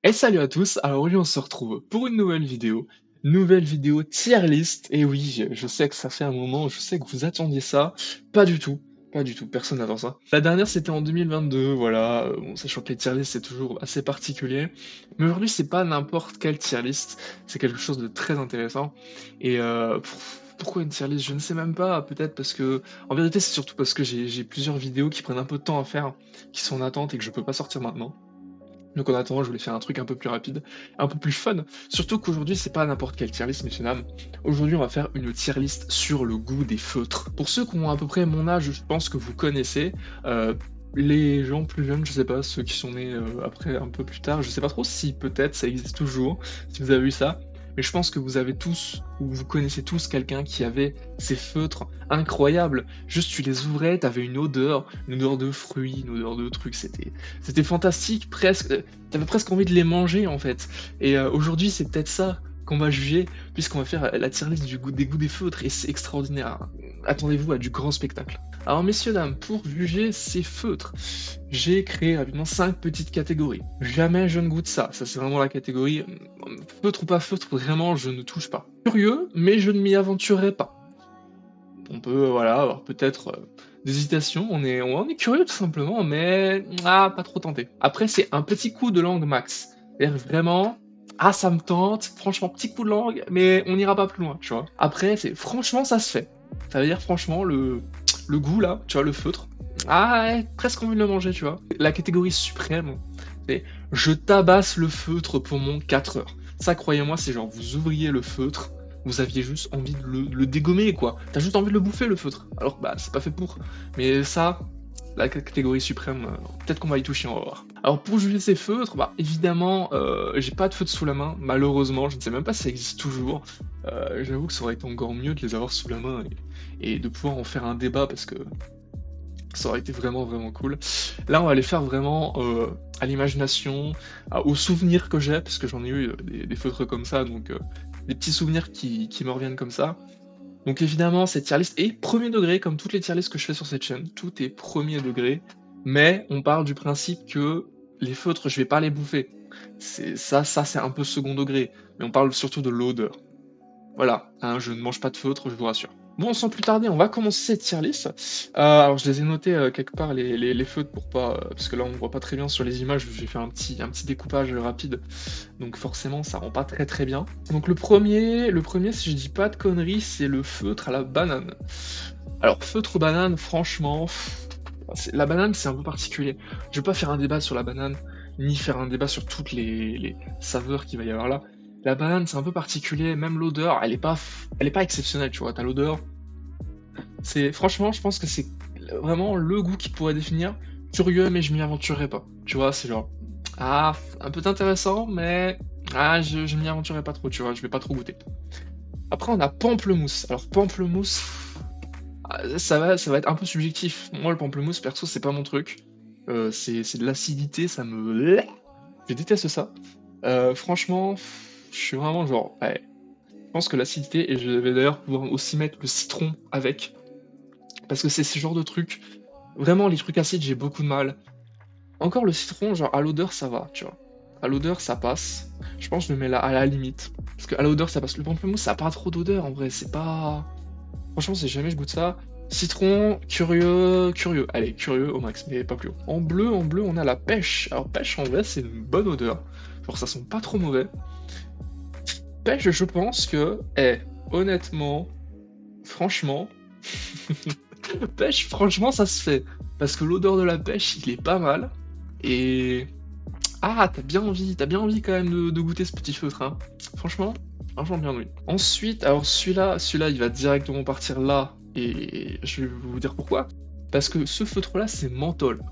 Et salut à tous, alors aujourd'hui on se retrouve pour une nouvelle vidéo tier list, et oui, je sais que ça fait un moment, je sais que vous attendiez ça, pas du tout, pas du tout, personne n'attend ça. La dernière c'était en 2022, voilà, bon, sachant que les tier lists c'est toujours assez particulier, mais aujourd'hui c'est pas n'importe quelle tier list, c'est quelque chose de très intéressant, et pourquoi une tier list? Je ne sais même pas, peut-être parce que, en vérité c'est surtout parce que j'ai plusieurs vidéos qui prennent un peu de temps à faire, qui sont en attente et que je peux pas sortir maintenant. Donc en attendant, je voulais faire un truc un peu plus rapide, un peu plus fun. Surtout qu'aujourd'hui, c'est pas n'importe quelle tier list, messieurs dames. Aujourd'hui, on va faire une tier list sur le goût des feutres. Pour ceux qui ont à peu près mon âge, je pense que vous connaissez. Euh, les gens plus jeunes, je sais pas, ceux qui sont nés après un peu plus tard, je sais pas trop si peut-être ça existe toujours, si vous avez eu ça. Mais je pense que vous avez tous, ou vous connaissez tous quelqu'un qui avait ces feutres incroyables. Juste tu les ouvrais, t'avais une odeur de fruits, une odeur de trucs, c'était fantastique, presque. T'avais presque envie de les manger en fait. Et aujourd'hui, c'est peut-être ça qu'on va juger, puisqu'on va faire la tier list des goûts des feutres, et c'est extraordinaire. Attendez-vous à du grand spectacle. Alors, messieurs, dames, pour juger ces feutres, j'ai créé rapidement 5 petites catégories. Jamais je ne goûte ça. Ça, c'est vraiment la catégorie feutre ou pas feutre, vraiment, je ne touche pas. Curieux, mais je ne m'y aventurerai pas. On peut, voilà, avoir peut-être des hésitations, on est curieux tout simplement, mais pas trop tenté. Après, c'est un petit coup de langue max. C'est-à-dire vraiment, ça me tente, franchement, petit coup de langue, mais on n'ira pas plus loin, tu vois. Après, c'est franchement, ça se fait. Ça veut dire, franchement, le goût là, tu vois, le feutre, ouais, presque envie de le manger, tu vois. La catégorie suprême, c'est je tabasse le feutre pour mon 4 heures. Ça, croyez-moi, c'est genre, vous ouvriez le feutre, vous aviez juste envie de le dégommer, quoi. T'as juste envie de le bouffer, le feutre. Alors, bah, c'est pas fait pour. Mais ça, la catégorie suprême, peut-être qu'on va y toucher, on va voir. Alors, pour juger ces feutres, bah, évidemment, j'ai pas de feutre sous la main, malheureusement, je ne sais même pas si ça existe toujours. J'avoue que ça aurait été encore mieux de les avoir sous la main et de pouvoir en faire un débat, parce que ça aurait été vraiment, vraiment cool. Là, on va les faire vraiment à l'imagination, aux souvenirs que j'ai, parce que j'en ai eu des feutres comme ça, donc des petits souvenirs qui me reviennent comme ça. Donc évidemment, cette tier list est premier degré, comme toutes les tier lists que je fais sur cette chaîne. Tout est premier degré, mais on part du principe que les feutres, je vais pas les bouffer. Ça c'est un peu second degré, mais on parle surtout de l'odeur. Voilà, hein, je ne mange pas de feutre, je vous rassure. Bon, sans plus tarder, on va commencer cette tier list. Alors, je les ai notés quelque part, les feutres, pour pas... parce que là, on ne voit pas très bien sur les images, j'ai fait un petit découpage rapide, donc forcément, ça rend pas très très bien. Donc le premier, si je dis pas de conneries, c'est le feutre à la banane. Alors, feutre banane, franchement, la banane, c'est un peu particulier. Je vais pas faire un débat sur la banane, ni faire un débat sur toutes les saveurs qu'il va y avoir là. La banane, c'est un peu particulier, même l'odeur, elle est pas exceptionnelle, tu vois. T'as l'odeur. Franchement, je pense que c'est vraiment le goût qui pourrait définir. Curieux, mais je m'y aventurerai pas. Tu vois, c'est genre, un peu intéressant, mais je m'y aventurerai pas trop, tu vois. Je vais pas trop goûter. Après, on a pamplemousse. Alors, pamplemousse, ça va être un peu subjectif. Moi, le pamplemousse, perso, c'est pas mon truc. C'est de l'acidité, je déteste ça. Franchement, je suis vraiment genre, ouais, je pense que l'acidité, et je vais d'ailleurs pouvoir aussi mettre le citron avec, parce que c'est ce genre de truc. Vraiment, les trucs acides, j'ai beaucoup de mal. Encore le citron, genre à l'odeur, ça va, tu vois. À l'odeur, ça passe. Je pense que je le mets là à la limite. Parce que à l'odeur, ça passe. Le pamplemousse, ça a pas trop d'odeur en vrai. C'est pas. Franchement, si jamais je goûte ça. Citron, curieux, curieux. Allez, curieux au max, mais pas plus haut. En bleu, on a la pêche. Alors, pêche, en vrai, c'est une bonne odeur. Genre, ça sent pas trop mauvais. Pêche, je pense que, honnêtement, franchement, pêche, franchement, ça se fait. Parce que l'odeur de la pêche, il est pas mal. Et. T'as bien envie quand même de goûter ce petit feutre, hein. Franchement, bien oui. Ensuite, alors celui-là, il va directement partir là. Et je vais vous dire pourquoi. Parce que ce feutre-là, c'est menthol.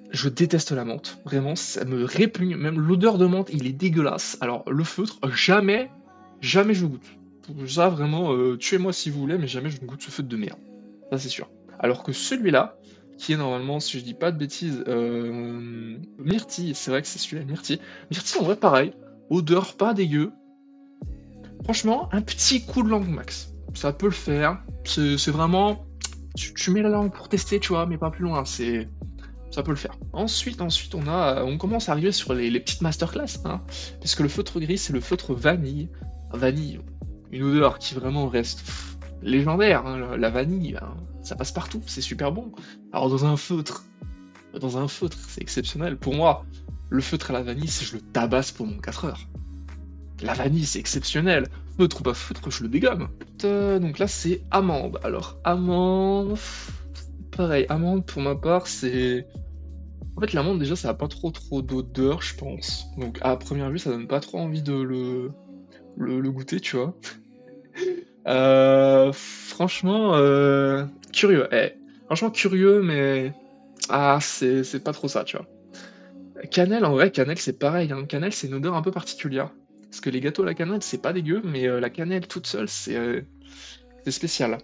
Je déteste la menthe. Vraiment, ça me répugne. Même l'odeur de menthe, il est dégueulasse. Alors, le feutre, jamais, jamais je goûte. Pour ça, vraiment, tuez-moi si vous voulez, mais jamais je ne goûte ce feutre de merde. Ça, c'est sûr. Alors que celui-là, qui est normalement, si je dis pas de bêtises, myrtille, c'est vrai que c'est celui-là, myrtille. Myrtille, en vrai, pareil. Odeur pas dégueu. Franchement, un petit coup de langue max. Ça peut le faire. C'est vraiment... Tu mets la langue pour tester, tu vois, mais pas plus loin. ça peut le faire. Ensuite, on commence à arriver sur les petites masterclass, hein, puisque le feutre gris, c'est le feutre vanille. Vanille, une odeur qui vraiment reste légendaire, hein, la vanille, hein, ça passe partout, c'est super bon. Alors dans un feutre, c'est exceptionnel. Pour moi, le feutre à la vanille, c'est je le tabasse pour mon 4 heures. La vanille, c'est exceptionnel. Feutre ou pas feutre, je le dégomme. Donc là, c'est amande. Alors, amande... Pareil, amande, pour ma part, c'est... En fait, l'amande, déjà, ça a pas trop d'odeur, je pense. Donc, à première vue, ça donne pas trop envie de le goûter, tu vois. Franchement, curieux. Franchement, curieux, mais... Ah, c'est pas trop ça, tu vois. Cannelle, en vrai, cannelle, c'est pareil, hein. Cannelle, c'est une odeur un peu particulière. Parce que les gâteaux à la cannelle, c'est pas dégueu, mais la cannelle toute seule, c'est spécial.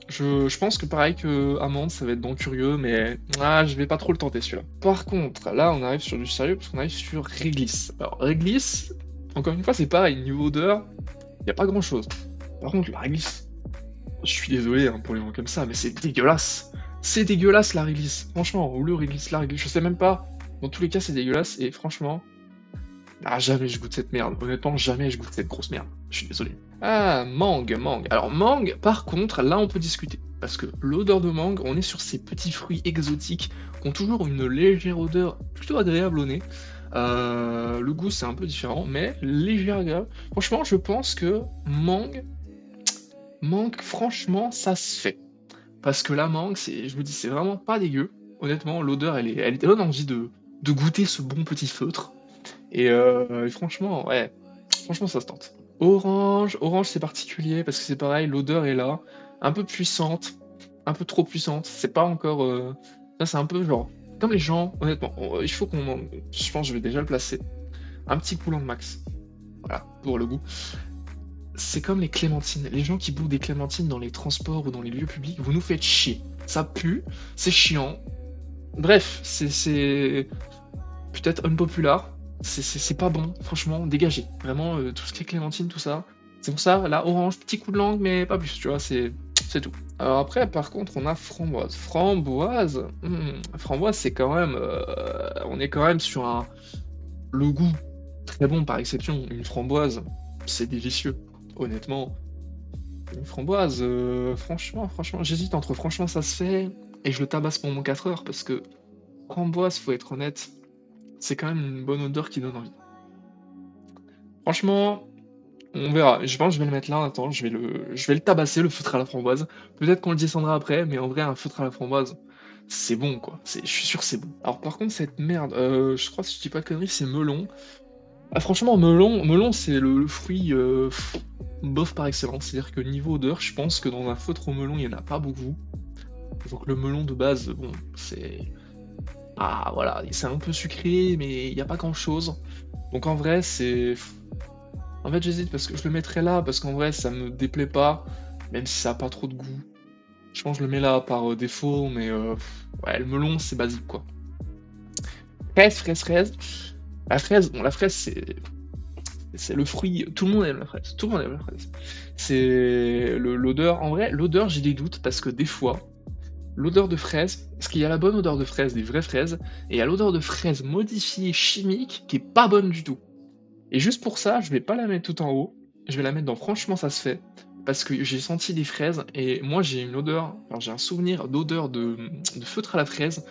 Je pense que pareil que amande, ça va être dans curieux, mais je vais pas trop le tenter celui-là. Par contre, là, on arrive sur du sérieux, parce qu'on arrive sur réglisse. Alors, réglisse, encore une fois, c'est pareil, niveau odeur, y a pas grand-chose. Par contre, la réglisse, je suis désolé hein, pour les gens comme ça, mais c'est dégueulasse. C'est dégueulasse la réglisse. Franchement, ou le réglisse, la réglisse, je sais même pas. Dans tous les cas, c'est dégueulasse, et franchement, jamais je goûte cette merde. Honnêtement, jamais je goûte cette grosse merde. Je suis désolé. Ah, mangue, mangue. Alors, mangue, par contre, là, on peut discuter. Parce que l'odeur de mangue, on est sur ces petits fruits exotiques qui ont toujours une légère odeur plutôt agréable au nez. Le goût, c'est un peu différent, mais légère agréable. Franchement, je pense que mangue, franchement, ça se fait. Parce que la mangue, je vous dis, c'est vraiment pas dégueu. Honnêtement, l'odeur, elle donne envie de goûter ce bon petit feutre. Et franchement, ouais, franchement, ça se tente. Orange, orange, c'est particulier parce que c'est pareil, l'odeur est là, un peu puissante, un peu trop puissante. C'est pas encore. Là, c'est un peu genre. Comme les gens, honnêtement, il faut je pense que je vais déjà le placer. Un petit coulant de max. Voilà, pour le goût. C'est comme les clémentines. Les gens qui bouffent des clémentines dans les transports ou dans les lieux publics, vous nous faites chier. Ça pue, c'est chiant. Bref, c'est peut-être unpopular. C'est pas bon, franchement, dégagez. Vraiment, tout ce qui est clémentine, tout ça. C'est pour ça, là, orange, petit coup de langue, mais pas plus, tu vois, c'est tout. Alors après, par contre, on a framboise. Framboise, c'est quand même... on est quand même sur le goût très bon par exception. Une framboise, c'est délicieux, honnêtement. Une framboise, franchement, j'hésite entre franchement ça se fait et je le tabasse pour mon 4 heures parce que framboise, faut être honnête, c'est quand même une bonne odeur qui donne envie. Franchement, on verra. Je pense que je vais le mettre là. Attends, je vais le tabasser, le feutre à la framboise. Peut-être qu'on le descendra après, mais en vrai, un feutre à la framboise, c'est bon, quoi. Je suis sûr que c'est bon. Alors, par contre, cette merde, je crois, si je dis pas de conneries, c'est melon. Ah, franchement, melon, c'est le fruit bof par excellence. C'est-à-dire que niveau odeur, je pense que dans un feutre au melon, il n'y en a pas beaucoup. Donc, le melon de base, bon, c'est. Ah, voilà, c'est un peu sucré, mais il n'y a pas grand-chose. Donc, en vrai, c'est. En fait, j'hésite parce que je le mettrais là, parce qu'en vrai, ça me déplaît pas, même si ça a pas trop de goût. Je pense que je le mets là par défaut, mais ouais, le melon, c'est basique, quoi. Fraise. La fraise, bon, la fraise, c'est le fruit, tout le monde aime la fraise, tout le monde aime la fraise. C'est l'odeur, en vrai, l'odeur, j'ai des doutes, parce que des fois, l'odeur de fraise, parce qu'il y a la bonne odeur de fraise, des vraies fraises, et il y a l'odeur de fraise modifiée chimique qui est pas bonne du tout. Et juste pour ça, je vais pas la mettre tout en haut, je vais la mettre dans franchement ça se fait, parce que j'ai senti des fraises, et moi j'ai une odeur, alors j'ai un souvenir d'odeur de feutre à la fraise,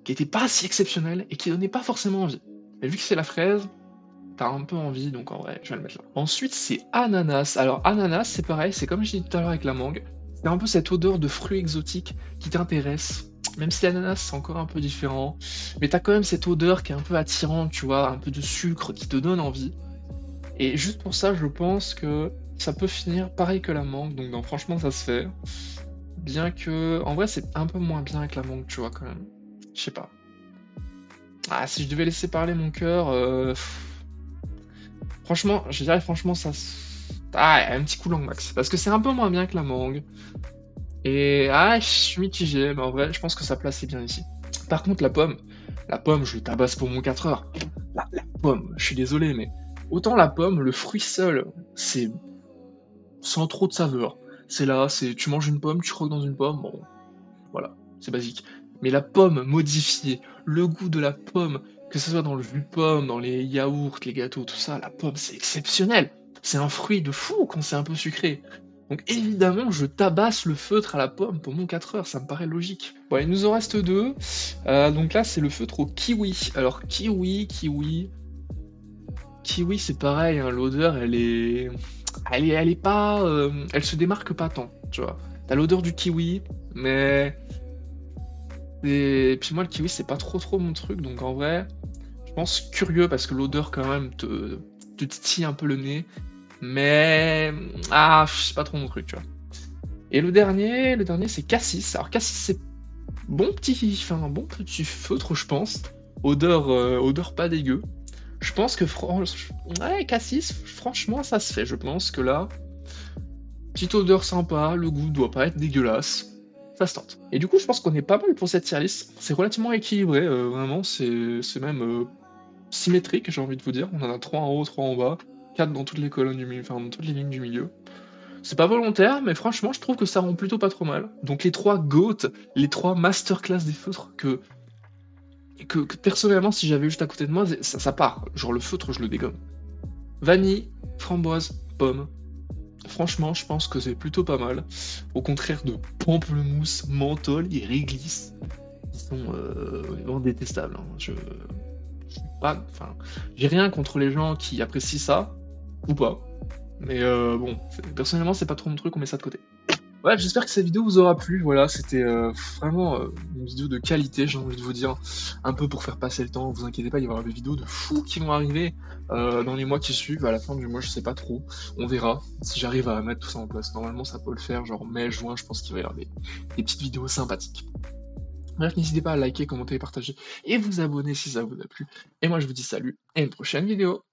qui était pas si exceptionnel, et qui donnait pas forcément envie. Mais vu que c'est la fraise, t'as un peu envie, donc en vrai, je vais le mettre là. Ensuite, c'est ananas. Alors ananas, c'est pareil, c'est comme j'ai dit tout à l'heure avec la mangue, c'est un peu cette odeur de fruits exotiques qui t'intéresse. Même si l'ananas, c'est encore un peu différent. Mais t'as quand même cette odeur qui est un peu attirante, tu vois, un peu de sucre qui te donne envie. Et juste pour ça, je pense que ça peut finir pareil que la mangue, donc non, franchement, ça se fait. Bien que, en vrai, c'est un peu moins bien que la mangue, tu vois, quand même. Je sais pas. Ah, si je devais laisser parler mon cœur, franchement, je dirais franchement, Ah, un petit coup langue max. Parce que c'est un peu moins bien que la mangue. Et je suis mitigé, mais en vrai, je pense que ça plaçait bien ici. Par contre, la pomme, je le tabasse pour mon 4 heures. La pomme, je suis désolé, mais autant la pomme, le fruit seul, c'est sans trop de saveur. C'est là, tu manges une pomme, tu croques dans une pomme, bon, voilà, c'est basique. Mais la pomme modifiée, le goût de la pomme, que ce soit dans le jus de pomme, dans les yaourts, les gâteaux, tout ça, la pomme, c'est exceptionnel. C'est un fruit de fou quand c'est un peu sucré. Donc évidemment, je tabasse le feutre à la pomme pour mon 4 heures, ça me paraît logique. Bon, il nous en reste deux. Donc là, c'est le feutre au kiwi. Alors kiwi, c'est pareil, hein, l'odeur, elle est pas, elle se démarque pas tant, tu vois. T'as l'odeur du kiwi, mais et puis moi, le kiwi, c'est pas trop mon truc, donc en vrai, je pense curieux parce que l'odeur quand même te titille un peu le nez, mais c'est pas trop mon truc, tu vois. Et le dernier, c'est cassis. Alors cassis, c'est un bon petit feutre, je pense. Odeur pas dégueu. Je pense que ouais, cassis, franchement, ça se fait. Je pense que là, petite odeur sympa, le goût doit pas être dégueulasse. Ça se tente. Et du coup, je pense qu'on est pas mal pour cette tier list. C'est relativement équilibré, vraiment, c'est même symétrique, j'ai envie de vous dire. On en a 3 en haut, 3 en bas, 4 dans toutes les colonnes du milieu, enfin dans toutes les lignes du milieu. C'est pas volontaire, mais franchement, je trouve que ça rend plutôt pas trop mal. Donc les 3 GOAT, les 3 masterclass des feutres que personnellement, si j'avais juste à côté de moi, ça part. Genre le feutre, je le dégomme. Vanille, framboise, pomme. Franchement, je pense que c'est plutôt pas mal. Au contraire de pamplemousse, menthol et réglisse, qui sont vraiment détestables, hein. Je suis pas, enfin, j'ai rien contre les gens qui apprécient ça, ou pas. Mais bon, personnellement, c'est pas trop mon truc, on met ça de côté. Ouais, j'espère que cette vidéo vous aura plu. Voilà, c'était vraiment une vidéo de qualité, j'ai envie de vous dire, un peu pour faire passer le temps. Vous inquiétez pas, il va y avoir des vidéos de fous qui vont arriver dans les mois qui suivent. À la fin du mois, je sais pas trop. On verra si j'arrive à mettre tout ça en place. Normalement, ça peut le faire, genre mai, juin, je pense qu'il va y avoir des petites vidéos sympathiques. Bref, n'hésitez pas à liker, commenter, partager et vous abonner si ça vous a plu. Et moi, je vous dis salut et à une prochaine vidéo.